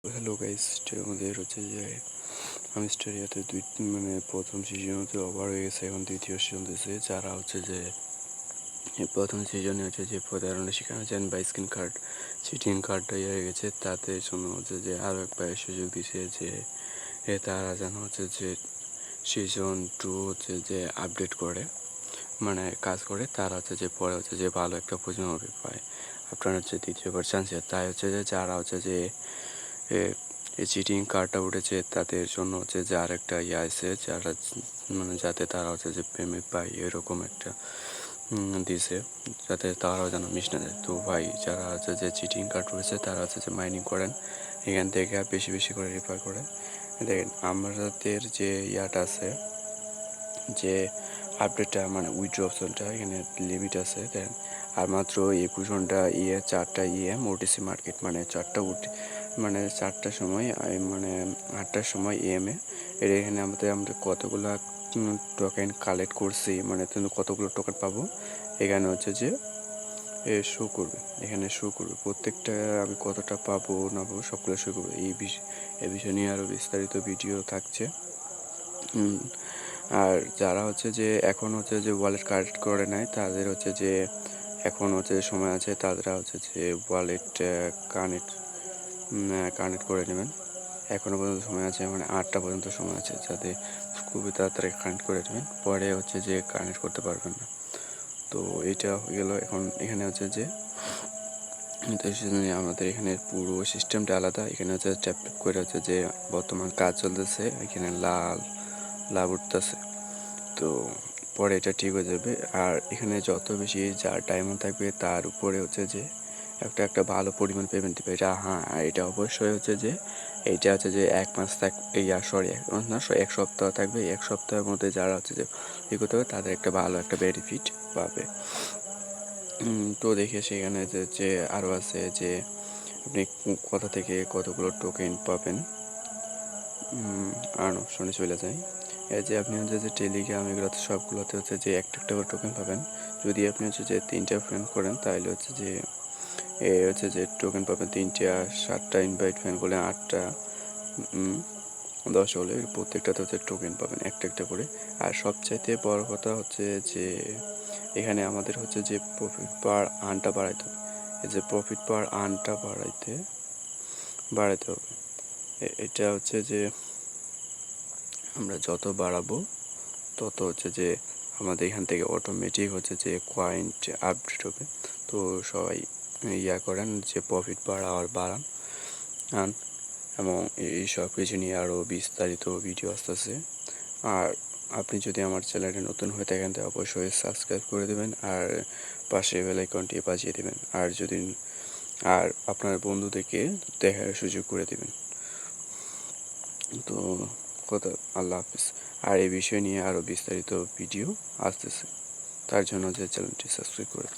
Hello guys, আমাদের হচ্ছে যে আমি স্টেরিয়াতে প্রথম সিজনতে ওভার হয়ে গেছে, এখন দ্বিতীয় সিজন দিয়েছে। যারা হচ্ছে যে প্রথম সিজনে হচ্ছে যে প্রতারণা শিখানো যায় বা স্ক্রিন কার্ড চিটিং কার্ডটা হয়ে গেছে, তাদের জন্য হচ্ছে যে আরও একবার সুযোগ দিছে যে তারা যেন হচ্ছে যে সিজন 2 হচ্ছে যে আপডেট করে কাজ করে, তারা হচ্ছে যে পরে হচ্ছে যে ভালো একটা প্রজন্ম পায়। আপনার হচ্ছে দ্বিতীয়বার চান্স, তাই হচ্ছে যে যারা হচ্ছে যে এই চিটিং কার্ডটা উঠেছে তাদের জন্য হচ্ছে যে আরেকটা আছে, যারা যাতে তারা হচ্ছে যে প্রেমিক পায় এরকম একটা দিছে, যাতে তারাও যেন মিস না যায়। তো ভাই, যারা হচ্ছে যে চিটিং কার্ড রয়েছে তারা হচ্ছে যে মাইনিং করেন, এখান থেকে বেশি বেশি করে রেফার করেন। দেখেন আমাদের যে ইয়াটা আছে, যে আপডেটটা উইথড্র অপশনটা, এখানে লিমিট আছে। দেন আর মাত্র 21 ঘন্টা 4টা ওটিসি মার্কেট, 4টার সময় 8টার সময় এমে এর এখানে আমরা কতগুলা টোকেন কালেক্ট করছি, কতগুলো টোকেন পাবো এখানে হচ্ছে যে শো করবে। এখানে শো করবে প্রত্যেকটা আমি কতটা পাবো না পাবো সবগুলো শো করবে। এই বিষয় নিয়ে আরও বিস্তারিত ভিডিও থাকছে। আর যারা হচ্ছে যে এখন হচ্ছে যে ওয়ালেট কানেক্ট করে নেয়, তাদের হচ্ছে যে এখন হচ্ছে সময় আছে, তারা হচ্ছে যে ওয়ালেট কানেক্ট করে নেবেন। এখনও পর্যন্ত সময় আছে, 8টা পর্যন্ত সময় আছে, যাতে খুবই তাড়াতাড়ি কানেক্ট করে নেবেন, পরে হচ্ছে যে কানেক্ট করতে পারবেন না। তো এটা হয়ে গেল। এখন এখানে হচ্ছে যে আমাদের এখানে পুরো সিস্টেমটা আলাদা। এখানে হচ্ছে ট্যাপ করে হচ্ছে যে বর্তমান কাজ চলতেছে, এখানে লাভ উঠতেছে। তো পরে এটা ঠিক হয়ে যাবে। আর এখানে যত বেশি যার ডায়মন্ড থাকবে তার উপরে হচ্ছে যে একটা ভালো পরিমাণ পেমেন্ট দেবে। এটা অবশ্যই হচ্ছে যে এইটা হচ্ছে যে 1 মাস এক সপ্তাহ থাকবে। 1 সপ্তাহের মধ্যে যারা হচ্ছে যে করতে হবে তাদের একটা ভালো একটা বেনিফিট পাবে। তো দেখে সেখানে যে আরও আছে যে আপনি কোথা থেকে কতগুলো টোকেন পাবেন, আর্ন অপশনে চলে যায়। এই যে আপনি হচ্ছে যে টেলিগ্রাম এগুলোতে সবগুলোতে হচ্ছে যে একটা করে টোকেন পাবেন। যদি আপনি হচ্ছে যে 3টা ফ্রেন্ড করেন তাহলে হচ্ছে যে টোকেন পাবেন 3টা। 7টা ইনভাইট ফ্রেন্ড করলে 8টা, 10 হলে প্রত্যেকটাতে হচ্ছে টোকেন পাবেন একটা করে। আর সবচাইতে বড় কথা হচ্ছে যে এখানে আমাদের হচ্ছে যে প্রফিট পার আর্নটা বাড়াইতে হবে। এই যে প্রফিট পার আর্নটা বাড়াইতে হবে। এটা হচ্ছে যে আমরা যত বাড়াবো তত হচ্ছে যে আমাদের এখান থেকে অটোমেটিক হচ্ছে যে কয়েন আপডেট হবে। তো সবাই করেন যে প্রফিট বাড়ান এবং এই সব কিছু নিয়ে আরও বিস্তারিত ভিডিও আসতেছে। আর আপনি যদি আমার চ্যানেলে নতুন হয়ে থাকেন তাহলে অবশ্যই সাবস্ক্রাইব করে দেবেন, আর পাশে বেল আইকনটি বাজিয়ে দেবেন, আর আপনার বন্ধুদেরকে দেখার সুযোগ করে দেবেন। তো আল্লাহ হাফিজ। আর এই বিষয় নিয়ে আরও বিস্তারিত ভিডিও আসতেছে, তার জন্য যে চ্যানেলটি সাবস্ক্রাইব করে